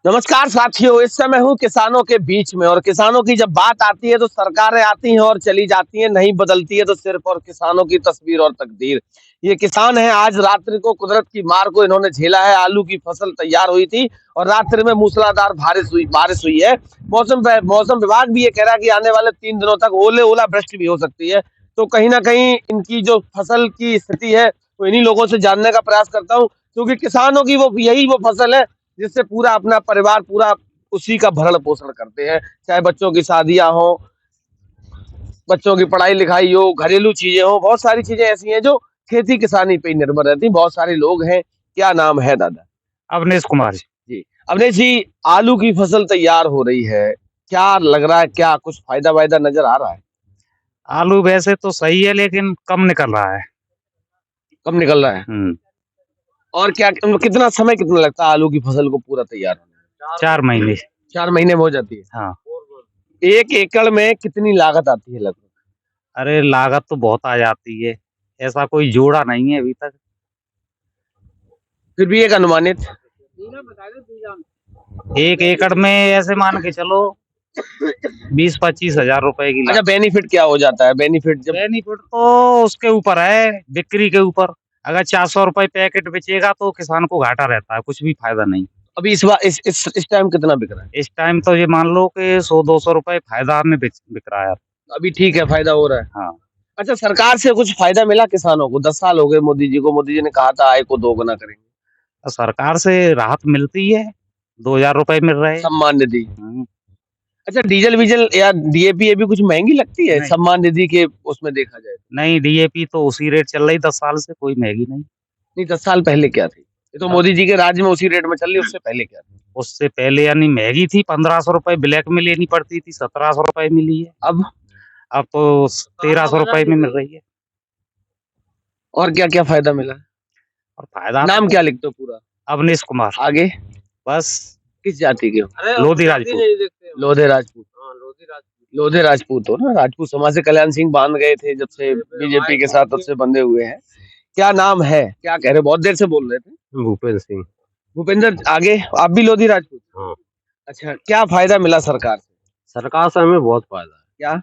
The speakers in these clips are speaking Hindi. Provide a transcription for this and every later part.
नमस्कार साथियों, इस समय हूँ किसानों के बीच में और किसानों की जब बात आती है तो सरकारें आती हैं और चली जाती हैं, नहीं बदलती है तो सिर्फ और किसानों की तस्वीर और तकदीर। ये किसान हैं, आज रात्रि को कुदरत की मार को इन्होंने झेला है। आलू की फसल तैयार हुई थी और रात्रि में मूसलाधार बारिश हुई है। मौसम विभाग भी ये कह रहा है कि आने वाले 3 दिनों तक ओलावृष्टि भी हो सकती है। तो कहीं ना कहीं इनकी जो फसल की स्थिति है, तो इन्हीं लोगों से जानने का प्रयास करता हूँ, क्योंकि किसानों की वो फसल है जिससे पूरा अपना परिवार पूरा उसी का भरण पोषण करते हैं। चाहे बच्चों की शादियां हो, बच्चों की पढ़ाई लिखाई हो, घरेलू चीजें हो, बहुत सारी चीजें ऐसी हैं जो खेती किसानी पे ही निर्भर रहती हैं। बहुत सारे लोग हैं। क्या नाम है दादा? अवनीश कुमार जी। जी। अवनीश जी, आलू की फसल तैयार हो रही है, क्या लग रहा है, क्या कुछ फायदा वायदा नजर आ रहा है? आलू वैसे तो सही है लेकिन कम निकल रहा है। कब निकल रहा है? और क्या कितना समय कितना लगता है आलू की फसल को पूरा तैयार होने में? 4 महीने। 4 महीने में हो जाती है। हाँ। 1 एकड़ में कितनी लागत आती है लगभग? अरे लागत तो बहुत आ जाती है, ऐसा कोई जोड़ा नहीं है अभी तक। फिर भी एक अनुमानित। 1 एकड़ में ऐसे मान के चलो 20-25 हजार रुपए की अच्छा, लागत। बेनिफिट क्या हो जाता है? बेनिफिट जब बेनिफिट तो उसके ऊपर है, बिक्री के ऊपर। अगर 400 रुपए पैकेट बेचेगा तो किसान को घाटा रहता है, कुछ भी फायदा नहीं। अभी इस बार इस टाइम कितना बिक रहा है? इस टाइम तो ये मान लो कि 100-200 रुपए फायदा में बिक रहा है। अभी ठीक है, फायदा हो रहा है। हाँ। अच्छा, सरकार से कुछ फायदा मिला किसानों को? 10 साल हो गए मोदी जी को, मोदी जी ने कहा था आय को दोगुना करेंगे। तो सरकार से राहत मिलती है, 2000 रुपए मिल रहे हैं। सम्मान निधि। हम्म। अच्छा, डीजल वीजल या डीएपी ये भी कुछ महंगी लगती है नहीं सम्मान निधि के उसमें देखा जाए तो? नहीं, डीएपी तो उसी रेट चल रही 10 साल से, कोई महंगी नहीं। नहीं, 10 साल पहले क्या थी? ये तो हाँ, मोदी जी के राज में उसी रेट में चल रही, उससे पहले क्या थी? उससे पहले यानी महंगी थी, 1500 रुपए ब्लैक में लेनी पड़ती थी, 1700 रुपए मिली है। अब? अब तो 1300 रुपए में मिल रही है। और क्या क्या फायदा मिला? और फायदा तो नाम क्या लिखते हो पूरा? अवनीश कुमार। आगे? बस। किस जाति के हो? लोधी राजपूत। लोधे राजपूत। लोधे राजपूत हो ना? राजपूत समाज से कल्याण सिंह बांध गए थे जब से बीजेपी के साथ, तब से बंधे हुए हैं। क्या नाम है? क्या कह रहे हो? बहुत देर से बोल रहे थे। भूपेंद्र सिंह। भूपेंद्र, आगे? आप भी लोधी राजपूत? हाँ। अच्छा, क्या फायदा मिला सरकार से? सरकार से हमें बहुत फायदा है। क्या?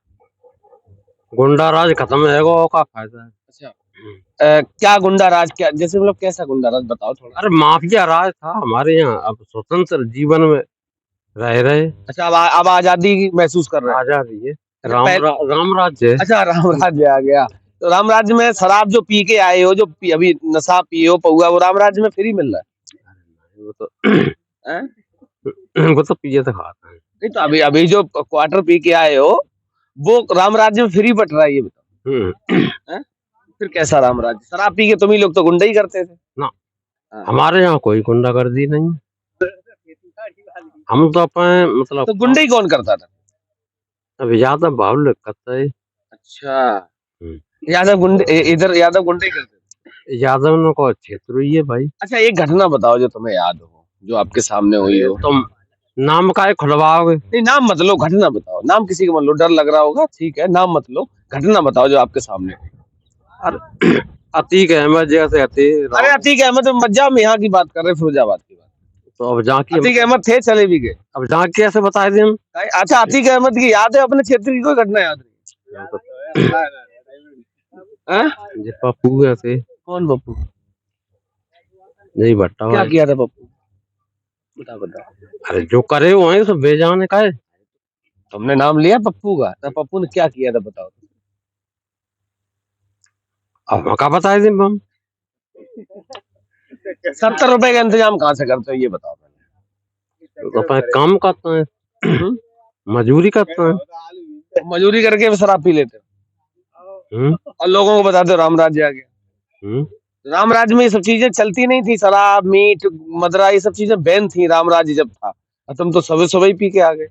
गुंडा राज खत्म है, वो का फायदा है। अच्छा। क्या गुंडा राज? क्या जैसे मतलब कैसा गुंडा राज, बताओ थोड़ा। अरे माफिया राज था हमारे यहाँ, अब स्वतंत्र जीवन में रह रहे। अच्छा, अब आजादी महसूस कर रहे हैं? आजादी है। अच्छा, राम राज्य है। अच्छा, राम राज्य आ गया। तो राम राज्य में शराब जो पी के आए हो, जो अभी नशा पिए हो पौआ, वो राम राज्य में फ्री मिल रहा वो तो है? हैं? वो तो पिए तो खाता है। नहीं तो अभी अभी जो क्वार्टर पी के आए हो, वो राम राज्य में फ्री बट रहा है, ये बताओ। हैं? फिर कैसा राम राज्य? शराब पी के तुम ही लोग तो गुंडा ही करते थे ना, हाँ। हमारे यहाँ कोई गुंडागर्दी नहीं। हम तो अपने मतलब तो गुंडा ही कौन करता था? अभी ज्यादा बाहुल्य करता है। अच्छा, यादव गुंडे इधर यादव गुंडे ही करते थे। यादव को क्षेत्र ही है भाई। अच्छा, एक घटना बताओ जो तुम्हें याद हो, जो आपके सामने हुई हो। तुम नाम का खुलवाओगे? नहीं, नाम मत लो, घटना बताओ। नाम किसी का मत लो, डर लग रहा होगा, ठीक है, नाम मत लो, घटना बताओ जो आपके सामने हुई। अरे अतीक अहमद जैसे अरे अतीक अहमद मत जाओ, हम यहाँ की बात कर रहे हैं, फिरोजाबाद की बात। तो अब जाके अतीक अहमद थे, चले भी गए। अब जाके कैसे बताए थे हम? अच्छा, अतीक अहमद की याद है? अपने क्षेत्र की कोई घटना याद नहीं? हैं? ये पप्पू ऐसे कौन पप्पू? नहीं भट्टा क्या भाई। किया था पप्पू? बता बता। अरे जो करे वो है सब बेजाने का है। तुमने नाम लिया पप्पू का, तो पप्पू ने क्या किया था बताओ। अब हम क्या बताए थे हम? 70 रुपए का इंतजाम कहाँ से करते हो, ये बताओ पहले। तो अपन काम करते हैं, हम्म? मजूरी करते हैं। मजूरी करके भी शराब पी लेते हो और लोगों को बताते हो राम राज्य आ गया। राम राज्य में ये सब चीजें चलती नहीं थी, शराब मीट मदरा ये सब चीजें बैन थी राम राज्य जब था, और तुम तो सुबह सुबह ही पी के आ गए।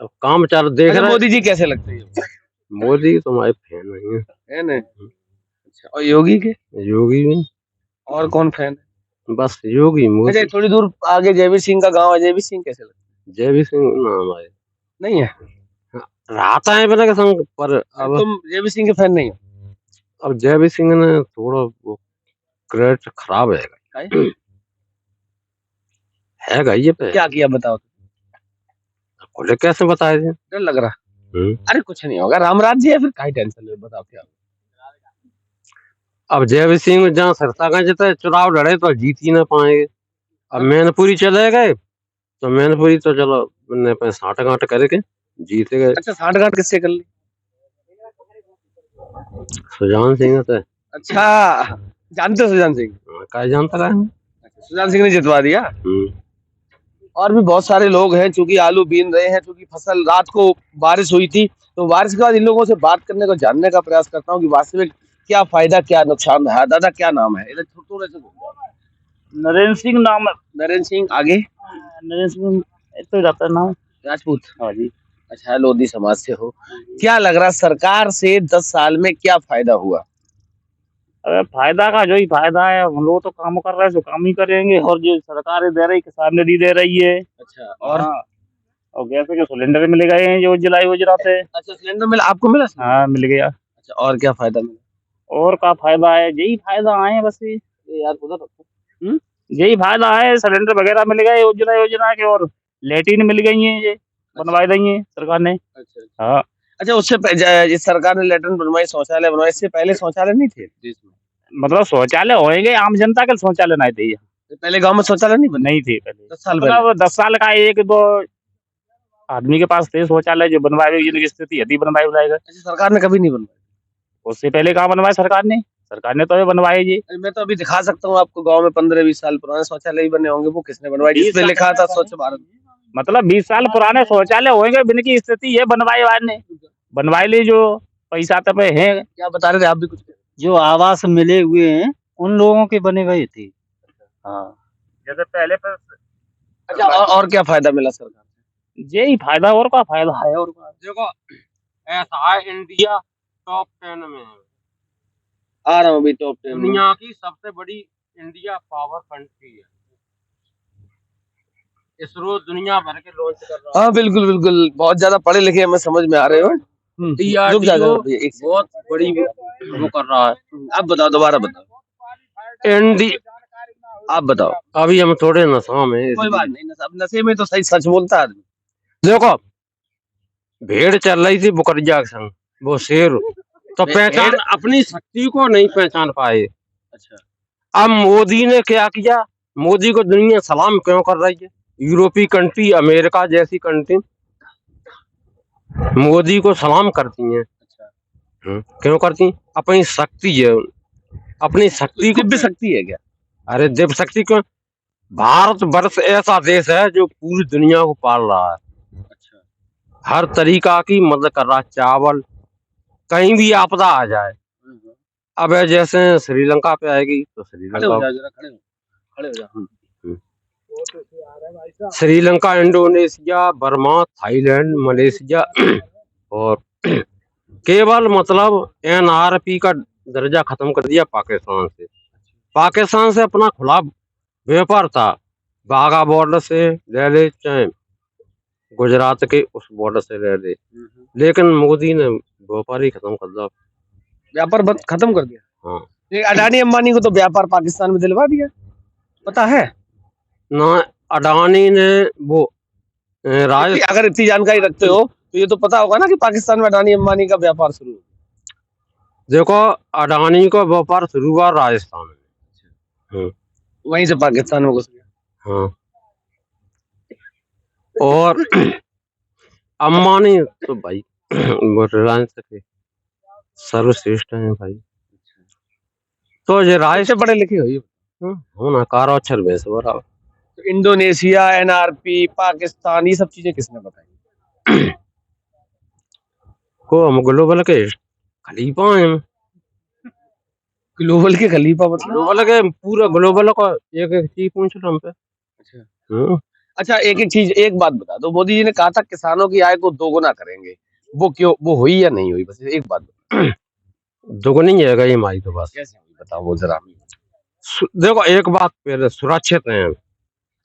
अब काम चार देख अच्छा, रहे मोदी जी कैसे लगते हैं? मोदी तुम्हारे फैन नहीं है। है ना? अच्छा, और योगी के? योगी भी और कौन फैन है? बस योगी अच्छा, मोदी। थोड़ी दूर आगे जयवीर सिंह का गांव है, जयवीर सिंह कैसे लगते जय भी सिंह नाम है। नहीं है? रहता है बना के संग पर अब तुम जयवीर सिंह के फैन नहीं हो? अब जय भी सिंह ने थोड़ा वो क्रेडिट खराब है। काहे? है गा ये पे। क्या किया बताओ? बोले कैसे बताए थे। डर लग रहा? अरे कुछ नहीं होगा, राम राज्य है, फिर काहे टेंशन ले, बताओ क्या? अब जय सिंह जहाँ सरसागंज तक चुनाव लड़े तो जीत ही ना पाएंगे। अब मैनपुरी चले गए तो मैनपुरी तो चलो उन्हें पे साठ गांठ करके जीत गए। अच्छा, साठगांठ किससे कर ली? सुजान सिंह से। अच्छा, जानते हो सुजान सिंह? क्या जानता है। सुजान सिंह ने जितवा दिया। और भी बहुत सारे लोग हैं, चूंकि आलू बीन रहे हैं, चूंकि फसल, रात को बारिश हुई थी, तो बारिश के बाद इन लोगों से बात करने को, जानने का प्रयास करता हूँ कि वास्तविक क्या फायदा, क्या नुकसान रहा। दादा क्या नाम है? इधर थोड़े से घूम जाओ। नरेंद्र सिंह नाम है। नरेंद्र सिंह, आगे? नरेंद्र सिंह तो जाता है नाम। राजपूत? हाँ जी। अच्छा, लोधी समाज से हो। क्या लग रहा सरकार से 10 साल में क्या फायदा हुआ? अरे फायदा का जो ही फायदा है, हम लोग तो काम कर रहे हैं, जो काम ही करेंगे। और जो सरकार दे रही, किसान ने दे रही है। अच्छा, और? हाँ, और गैस के सिलेंडर मिल गए हैं जो जिला योजना से। अच्छा, सिलेंडर मिला आपको? मिला? हाँ, मिल गया। अच्छा, और क्या फायदा मिला? और का फायदा है, यही फायदा आए बस ये। यार उधर रखो। यही फायदा है, सिलेंडर वगैरह मिल गए उज्ज्वला योजना के, और लेटिन मिल गई है, ये बनवाई दी है सरकार ने। अच्छा, हाँ। अच्छा, उससे इस सरकार ने लेटरिन बनवाई, शौचालय बनवाए, इससे पहले शौचालय नहीं थे देश में? मतलब शौचालय होंगे, आम जनता के शौचालय नहीं थे। पहले गांव में शौचालय नहीं बने? नहीं थे पहले। 10 साल मतलब 10 साल का एक दो आदमी के पास थे शौचालय, जो बनवाए, जिनकी स्थिति यदि बनवाई बुलाएगा। अच्छा, सरकार ने कभी नहीं बनवाए? उससे पहले कहाँ बनवाए सरकार ने? सरकार ने तो ये बनवाए जी। मैं तो अभी दिखा सकता हूँ आपको, गांव में 15-20 साल पुराने शौचालय ही बने होंगे। वो किसने बनवाए? जिसपे लिखा था स्वच्छ भारत। मतलब 20 साल पुराने शौचालय होंगे, जिनकी स्थिति ये बनवाई वाले बनवाई ली, जो पैसा तब है। क्या बता रहे थे आप भी कुछ? जो आवास मिले हुए हैं उन लोगों के बने हुए थे। हाँ, जैसे पहले पर। अच्छा, और क्या फायदा मिला सरकार से? यही फायदा, और का फायदा है? और का देखो ऐसा है, इंडिया टॉप 10 में है। आ रहा हूँ अभी टॉप 10 में। दुनिया की सबसे बड़ी इंडिया पावर कंट्री है। इसरो दुनिया भर के लॉन्च कर रहा है। हाँ बिल्कुल बिल्कुल, बहुत ज्यादा पढ़े लिखे हमें समझ में आ रहे हो। रुक जा DRDO भैया, एक बहुत बड़ी वो कर रहा है। आप बताओ, दोबारा बताओ। आप बताओ। अभी हम थोड़े नशा में। कोई बात नहीं, अब नशे में तो सही सच बोलता है आदमी। देखो भेड़ चल रही थी बुकरिया के संग, वो शेर तो पहचान अपनी शक्ति को नहीं पहचान पाए। अच्छा, अब मोदी ने क्या किया? मोदी को दुनिया सलाम क्यों कर रही है? यूरोपीय कंट्री, अमेरिका जैसी कंट्री मोदी को सलाम करती हैं। क्यों करती? अपनी शक्ति है, अपनी शक्ति को। दिव्य शक्ति है क्या? अरे दिव्य शक्ति क्यों? भारत वर्ष ऐसा देश है जो पूरी दुनिया को पाल रहा है। अच्छा, हर तरीका की मदद कर रहा है। चावल, कहीं भी आपदा आ जाए, अब जैसे श्रीलंका पे आएगी तो Sri Lanka, Indonesia, Burma, Thailand, Malaysia और केवल मतलब NRP का दर्जा खत्म कर दिया पाकिस्तान से। पाकिस्तान से अपना खुला व्यापार था, बाघा बॉर्डर से ले ले, चाहे गुजरात के उस बॉर्डर से ले ले, लेकिन मोदी ने व्यापार ही खत्म कर दिया। व्यापार खत्म कर दिया। हाँ, अडानी अंबानी को तो व्यापार पाकिस्तान में दिलवा दिया, पता है ना? अडानी ने वो अगर इतनी जानकारी रखते हो तो ये तो पता होगा ना कि पाकिस्तान में अडानी अंबानी का व्यापार शुरू। देखो अडानी का व्यापार शुरू हुआ राजस्थान में, वहीं से पाकिस्तान में घुस गया। हाँ, और अंबानी तो भाई वो रिलायंस के सर्वश्रेष्ठ हैं भाई। तो ये राय पढ़े लिखे हो होना कार अक्षर में से बराबर। तो इंडोनेशिया, NRP, पाकिस्तान, ये सब चीजें किसने बताई? को हम ग्लोबल के खलीफा हैं। ग्लोबल के खलीफा मतलब? ग्लोबल के पूरा ग्लोबल का एक एक चीज पूछ लो हम पे। अच्छा, एक एक चीज, एक बात बता दो। मोदी जी ने कहा था किसानों की आय को दोगुना करेंगे, वो क्यों, वो हुई या नहीं हुई? बस एक बात बता। दोगुनी है ये माई तो बस। कैसे हुई बताओ वो जरा। देखो एक बात पहले, सुरक्षित हैं।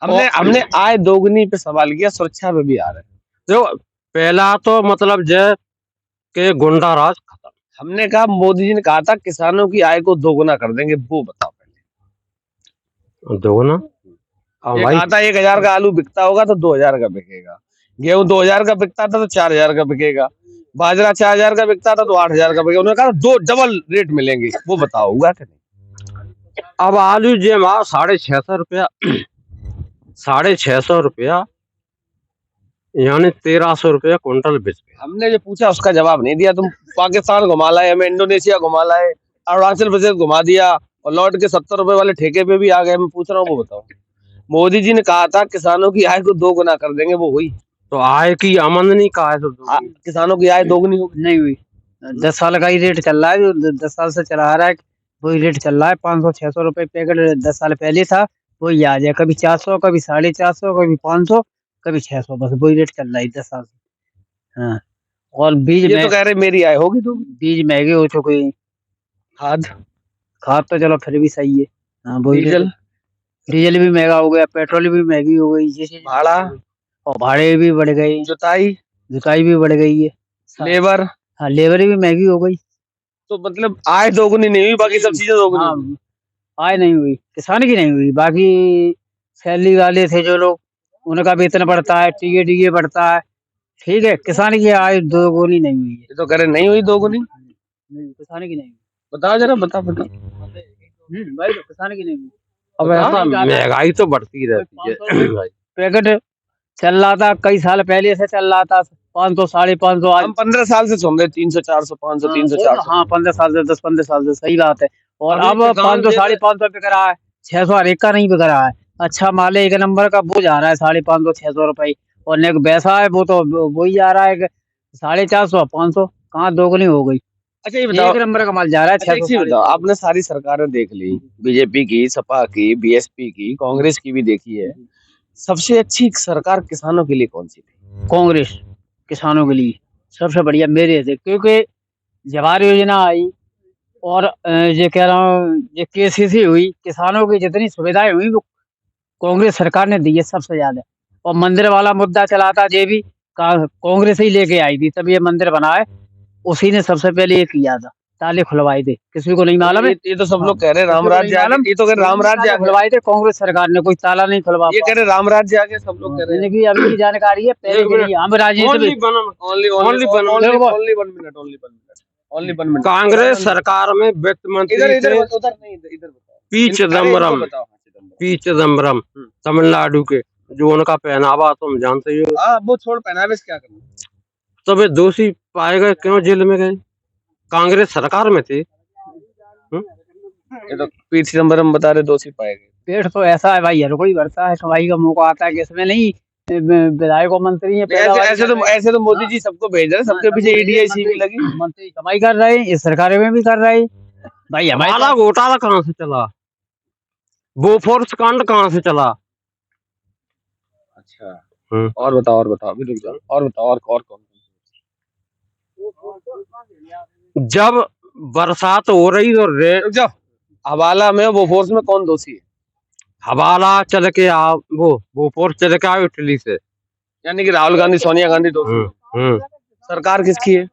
हमने आय दोगुनी पे सवाल किया, सुरक्षा पे भी आ रहे हैं। देखो पहला तो मतलब जय के गुंडा राज खत्म। हमने कहा, मोदी जी ने कहा था किसानों की आय को दोगुना कर देंगे, वो बताओ पहले। दोगुना हाँ ये भाई, कहा था 1,000 का आलू बिकता होगा तो 2,000 का बिकेगा, गेहूं 2,000 का बिकता था तो 4,000 का बिकेगा, बाजरा 4,000 का बिकता था तो 8,000 का बिकेगा। उन्होंने कहा दो डबल रेट मिलेंगे, वो बताओ हुआ कि नहीं? अब आलू जे माँ 650 रुपया 650 रुपया यानी 1,300 रुपया क्विंटल बिक गया। हमने जो पूछा उसका जवाब नहीं दिया। तुम पाकिस्तान घुमा लाए, हमें इंडोनेशिया घुमा लाए, अरुणाचल प्रदेश घुमा दिया और लौट के 70 रुपए वाले ठेके पे भी आ गए। मैं पूछ रहा हूँ, वो बताओ। मोदी जी ने कहा था किसानों की आय को 2 गुना कर देंगे, वो हुई? तो आय की आमदनी का है तो किसानों की आय 2 गुनी होगी? नहीं हुई। 10 साल का ही रेट चल रहा है, जो 10 साल से चला आ रहा है वही रेट चल रहा है। 500-600 रुपए पैकेट 10 साल पहले था, वही आ जाए। कभी 400, कभी 450, कभी 500, कभी 600, बस वही रेट चल रहा है 10 साल से। हाँ, और बीज ये में तो कह रहे मेरी आय होगी 2 गुनी। बीज महंगे हो चुके हैं। खाद, खाद तो चलो फिर भी सही है। हाँ, वही रेट। डीजल, डीजल भी महंगा हो गया, पेट्रोल भी महंगी हो गई, ये चीज भाड़ा, और भाड़े भी बढ़ गए, जुताई, जुताई भी बढ़ गई है। लेबर। हाँ, लेबर भी महंगी हो गई। तो मतलब आय 2 गुनी नहीं हुई, बाकी सब चीजें 2 गुनी हाँ, हुई। आय नहीं हुई, किसान की नहीं हुई। बाकी सैलरी वाले थे जो लोग, उनका वेतन बढ़ता है, टीए डीए बढ़ता है, ठीक है। किसान की आय 2 गुनी नहीं हुई है। ये तो कह रहे नहीं हुई 2 गुनी। नहीं, किसान की नहीं हुई। बताओ जरा, बताओ बताओ भाई, तो किसान की नहीं हुई। अब ऐसा ऐसा महंगाई तो बढ़ती रहती है भाई। पैकेट चल रहा था, कई साल पहले से चल रहा था 500, 550। आज हम 15 साल से सुन रहे 300, 400, 500, 300, वो तो 400। हाँ, 15 साल से, 10-15 साल से सही बात है। और अभी अब किसान 500, जे 550 बिक रहा है, 600 हर एक का नहीं बिक रहा है। अच्छा माल है, 1 नंबर का वो जा रहा है 550, 600 रुपये। और नेक वैसा है वो तो वही जा रहा है कि 450, 500, कहाँ दोगुनी हो गई। अच्छा ये बताओ, 1 नंबर का माल जा रहा है अच्छा एक 600, चीज बताओ, 550। आपने सारी सरकारें देख ली, बीजेपी की, सपा की, बीएसपी की, कांग्रेस की भी देखी है, सबसे अच्छी सरकार किसानों के लिए कौन सी थी? कांग्रेस किसानों के लिए सबसे बढ़िया मेरे से, क्योंकि जवाहर योजना आई और ये कह रहा हूँ, ये केसीसी हुई, किसानों की जितनी सुविधाएं हुई वो कांग्रेस सरकार ने दी है सबसे ज्यादा। और मंदिर वाला मुद्दा चला था, ये भी कांग्रेस ही लेके आई थी, तब ये मंदिर बना है। उसी ने सबसे पहले ये किया था, ताले खुलवाए थे, किसी को नहीं मालूम है। ये तो सब हाँ, लोग कह रहे किसी राम को नहीं राज्य आ गया, मालूम, ये तो कह रहे राम राज्य ताले आ गया, खुलवाए थे कांग्रेस सरकार ने, कोई ताला नहीं खुलवा ये कह पाया। रहे राम राज्य आ गया, सब लोग कह रहे हैं। जिनकी अभी की जानकारी है, पहले एक की मिनट, नहीं। हम राजनीति ओनली में one only only one only 1 minute, only 1 minute. Congress सरकार में वित्त इधर मंत्री इधर थे उधर नहीं, इधर बताओ। पी अरे चिदम्बरम। इनको बताओ, हाँ, चिदम्बरम। पी चिदम्बरम तमिलनाडु के, जो उनका पहनावा तुम जानते ही हो। हाँ, वो छोड़, पहनावे से क्या करना। तो वे दोषी पाए गए, क्यों जेल में गए? कांग्रेस सरकार में थे। ये तो पी चिदम्बरम बता रहे दोषी पाए गए। पेट तो ऐसा है भाई, हर कोई भरता है, कमाई का मौका आता है कि इसमें नहीं। विधायक और मंत्री है, ऐसे तो मोदी जी सबको भेज रहे हैं, सबके पीछे ईडीआई भी लगी। मंत्री कमाई कर रहे हैं, इस सरकार में भी कर रहे हैं भाई। हमारे हवाला घोटाला कहाँ से चला? बोफोर्स कांड कहाँ से चला? अच्छा, और बताओ, अभी रुक जाओ, और बताओ, और कौन? जब बरसात हो रही तो रुक जाओ, हवाला में, वो फोर्स में कौन दोषी है? हवाला चल के आ, वो बोफोर्स चल के आओ इटली से। यानी कि राहुल गांधी, सोनिया गांधी दोषी है। सरकार किसकी है?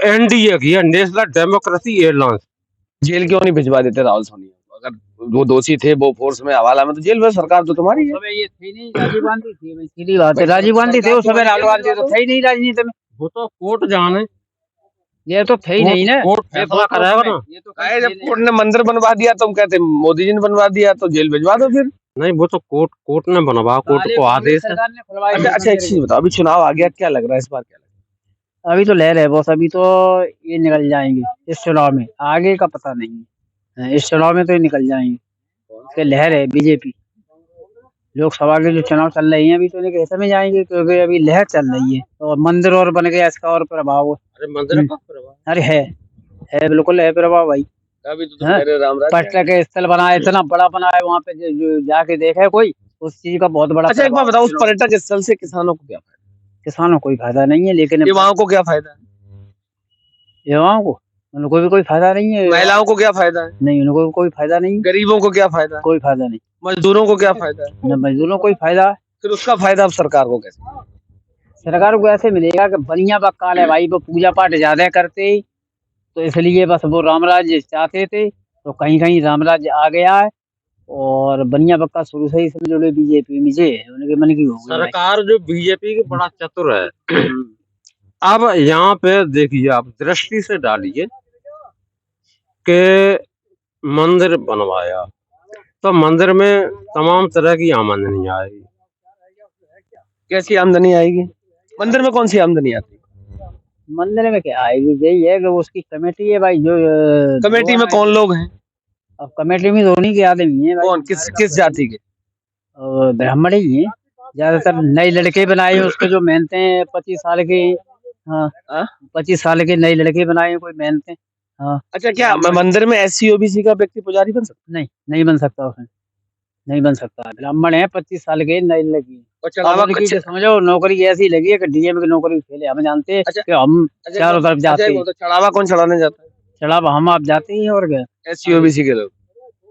एनडीए की है, नेशनल डेमोक्रेसी एयरलाइंस। जेल क्यों नहीं भिजवा देते राहुल सोनिया को? अगर वो दोषी थे वो फोर्स में, हवाला में, तो जेल में सरकार तो तुम्हारी है। ये थी नहीं, राजीव गांधी थी भाई, सीधी बात है। राजीव गांधी थे उस समय, राहुल गांधी तो थे ही नहीं राजनीति में। वो तो कोर्ट जाने, ये तो थे ही नहीं ना। कोर्ट फैसला कराएगा ना। ये तो काहे जब कोर्ट ने मंदिर बनवा दिया, तुम कहते मोदी जी ने बनवा दिया, तो जेल भिजवा दो फिर। नहीं, वो तो कोर्ट ने बनवा, कोर्ट को आदेश है। सरकार ने खुलवाई। अच्छा एक चीज बताओ, अभी चुनाव आ गया, क्या लग रहा है इस बार, क्या लग रहा अभी तो लहर है बॉस, अभी तो ये निकल जाएंगे इस चुनाव में, आगे का पता नहीं है। इस चुनाव में तो ये निकल जाएंगे, इसके लहर है। बीजेपी लोकसभा के जो चुनाव चल रही हैं अभी, तो इनके हिस्से में जाएंगे, क्योंकि अभी लहर चल रही है और मंदिर और बन गया, इसका और प्रभाव। अरे मंदिर का प्रभाव, अरे है बिल्कुल है प्रभाव भाई। है? अभी तो तुम कह रहे हो राम राज्य। पर्यटक स्थल बना है, इतना बड़ा बना है, वहाँ पे जो जाके देखे कोई, उस चीज का बहुत बड़ा। अच्छा एक बात बताओ, उस पर्यटक स्थल से किसानों को क्या फायदा? किसानों को कोई फायदा नहीं है, लेकिन युवाओं को क्या फायदा है? युवाओं को, उनको भी कोई फायदा नहीं है। महिलाओं को क्या फायदा है? नहीं, उनको भी कोई फायदा नहीं। गरीबों को क्या फायदा है? कोई फायदा नहीं। मजदूरों को क्या फायदा है? न मजदूरों को कोई फायदा है। फिर उसका फायदा अब सरकार को कैसे? सरकार को ऐसे मिलेगा कि बनिया बक्काल है भाई, वो पूजा पाठ ज्यादा करते, तो इसलिए बस वो राम राज्य चाहते थे, तो कहीं कहीं राम राज्य आ गया है। और बनिया बक्का शुरू से ही समझ लो बीजेपी में जे उनके मन की हो गई भाई। सरकार जो बीजेपी की बड़ा चतुर है। अब यहाँ पे देखिए, आप दृष्टि से डालिए कि मंदिर बनवाया तो मंदिर में तमाम तरह की आमदनी आएगी। कैसी आमदनी आएगी? मंदिर में कौन सी आमदनी आती है? मंदिर में क्या आएगी, यही है कि उसकी कमेटी है भाई जो कमेटी में कौन लोग हैं? अब कमेटी में धोनी के आदमी है भाई। कौन, किस जाति के? और ब्राह्मण ही है ज्यादातर। नए लड़के बनाए हैं उसके जो मेहनते हैं 25 साल के। हाँ, हाँ? 25 साल के नए लड़के बनाए हैं कोई मेहनते। हाँ, अच्छा, क्या मंदिर में SC OBC का व्यक्ति पुजारी बन सकता नहीं बन सकता उसमें, नहीं बन सकता। ब्राह्मण है 25 साल के नए लड़की। है? और चढ़ावा अब उनकी जो समझो नौकरी ऐसी लगी है कि डीएम की नौकरी फेल है। हम जानते हैं अच्छा, कि हम चारों तरफ जाते अच्छा, हैं। वो तो चढ़ावा कौन चढ़ाने जाता है? चढ़ावा हम आप जाते हैं और क्या। SC OBC के लोग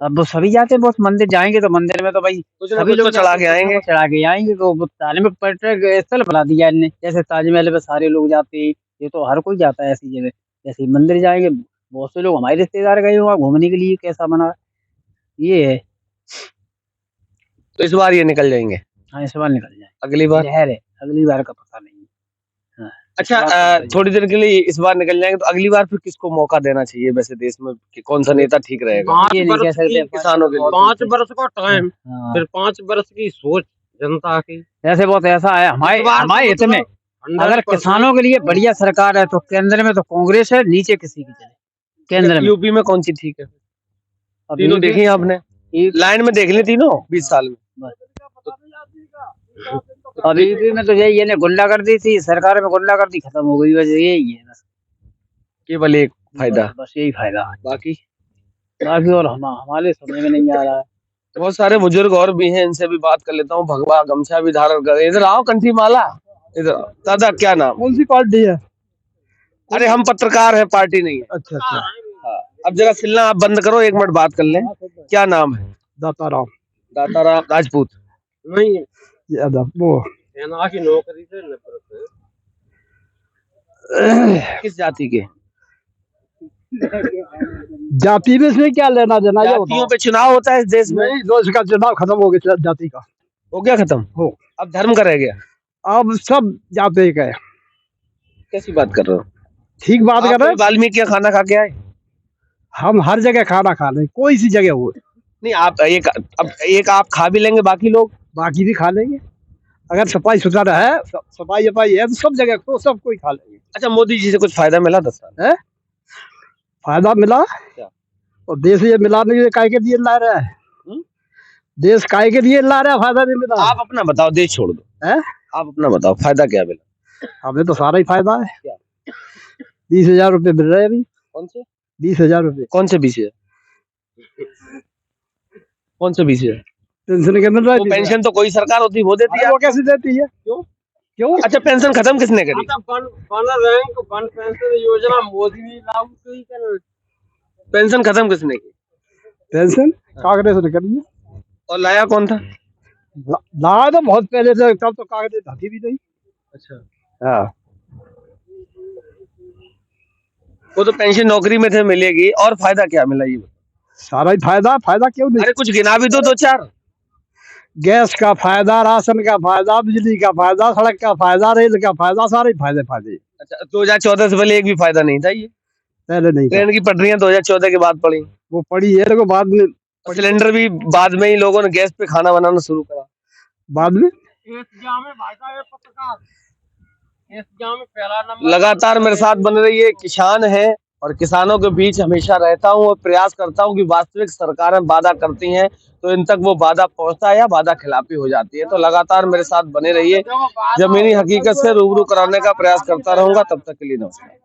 अब वो सभी जाते हैं, बहुत मंदिर जाएंगे तो मंदिर में तो भाई कुछ ना सभी कुछ तो लोग चढ़ा के आएंगे। चढ़ा के आएंगे। तो वो धार्मिक पर्यटक स्थल बना दिया इनने, जैसे ताजमहल पे सारे लोग जाते हैं, ये तो हर कोई जाता है ऐसी जगह। जैसे मंदिर जाएंगे, बहुत से लोग हमारे रिश्तेदार गए हुआ घूमने के लिए, कैसा बना ये है। तो इस बार ये निकल जाएंगे, हाँ, इस बार निकल जाए। अगली बार लहर है, अगली बार का पता नहीं। हाँ, अच्छा, इस बार तो थोड़ी देर के लिए इस बार निकल जाएंगे, तो अगली बार फिर किसको मौका देना चाहिए वैसे देश में, कि कौन सा नेता ठीक रहेगा? 5 ये नहीं कह वर्ष सकते की, किसानों के लिए 5 वर्ष का टाइम, हाँ, फिर 5 वर्ष की सोच जनता की। ऐसे बहुत ऐसा है हमारे इस बार तो हमारे हित में। 100% अगर किसानों के लिए बढ़िया सरकार है तो केंद्र में तो कांग्रेस है, नीचे किसी की चले केंद्र में। यूपी में कौन सी ठीक है? अब तीनों यूपी- देखी आपने, लाइन में देख ली तीनों 20 साल में। अब यूपी में तो यही है ना, गुंडागर्दी थी सरकार में, गुंडागर्दी खत्म हो गई, वजह यही है बस। केवल एक फायदा, बस यही फायदा है, बाकी बाकी और हमारे समझ में नहीं आ रहा है। बहुत सारे बुजुर्ग और भी हैं, इनसे भी बात कर लेता हूँ। भगवा गमछा भी धारण कर, इधर आओ कंठी माला, इधर आओ। दादा क्या नाम? कौन सी पार्टी है? अरे हम पत्रकार हैं, पार्टी नहीं है। अच्छा अच्छा, हाँ, अब जरा सिलना आप बंद करो, 1 मिनट बात कर लें। क्या नाम है? दाताराम दाताराम राजपूत। नहीं, यादव। वो सेना की नौकरी से नफरत है। किस जाति के? जाति में इसमें क्या लेना देना, ये जातियों बताओ। पे चुनाव होता है इस देश में? नहीं, देश का चुनाव खत्म हो गया, जाति का हो गया खत्म? हो। अब धर्म का रह गया। अब सब जाते का है। कैसी बात कर रहे हो? ठीक बात आप कर रहे कोई वाल्मीकि का खाना खा के आए? हैं। हम हर जगह खाना खा रहे हैं, कोई सी जगह हो, नहीं, आप एक आप खा भी लेंगे, बाकी लोग बाकी भी खा लेंगे। अगर सफाई सुथरा है, सफाई सफाई है तो सब जगह को सब कोई खा लेंगे। अच्छा, मोदी जी से कुछ फायदा मिला 10 साल? फायदा मिला क्या? और देश ये मिला नहीं, ये काय के लिए ला रहा है। देश काय के लिए ला रहा है, फायदा नहीं मिला। आप अपना बताओ, देश छोड़ दो, हैं? आप अपना बताओ, फायदा क्या मिला? हमें तो सारा ही फायदा है। क्या? 20,000 रुपये मिल रहे हैं अभी। कौन से 20,000 रुपये कौन से 20,000? कौन से 20,000? पेंशन के मिल रहा वो है। पेंशन तो कोई सरकार होती वो देती है। अरे वो कैसे देती है? क्यों? अच्छा, पेंशन खत्म किसने करी? वन रैंक वन पेंशन योजना मोदी ने लागू की है। पेंशन खत्म किसने की? पेंशन कांग्रेस ने करी है। और लाया कौन था? लाया तो बहुत पहले से, तब तो कांग्रेस हटी भी नहीं। अच्छा, हाँ, वो तो पेंशन नौकरी में थे, मिलेगी। और फायदा क्या मिला ये बताओ? सारा ही फायदा। फायदा क्यों नहीं? अरे कुछ गिना भी दो 2-4। गैस का फायदा, राशन का फायदा, बिजली का फायदा, सड़क का फायदा, रेल का फायदा, सारे फायदे फायदे। अच्छा, 2014 से पहले एक भी फायदा नहीं था? ये पहले नहीं था। ट्रेन की पटरियां 2014 के बाद पड़ी। वो पड़ी है, देखो बाद में। सिलेंडर भी बाद में ही लोगों ने गैस पे खाना बनाना शुरू करा। बाद में लगातार मेरे साथ बन रही है, किसान है और किसानों के बीच हमेशा रहता हूं और प्रयास करता हूं कि वास्तविक सरकारें वादा करती हैं तो इन तक वो वादा पहुंचता है या वादा खिलाफी हो जाती है। तो लगातार मेरे साथ बने रहिए, जमीनी हकीकत से रूबरू कराने का प्रयास करता रहूंगा। तब तक के लिए नमस्कार।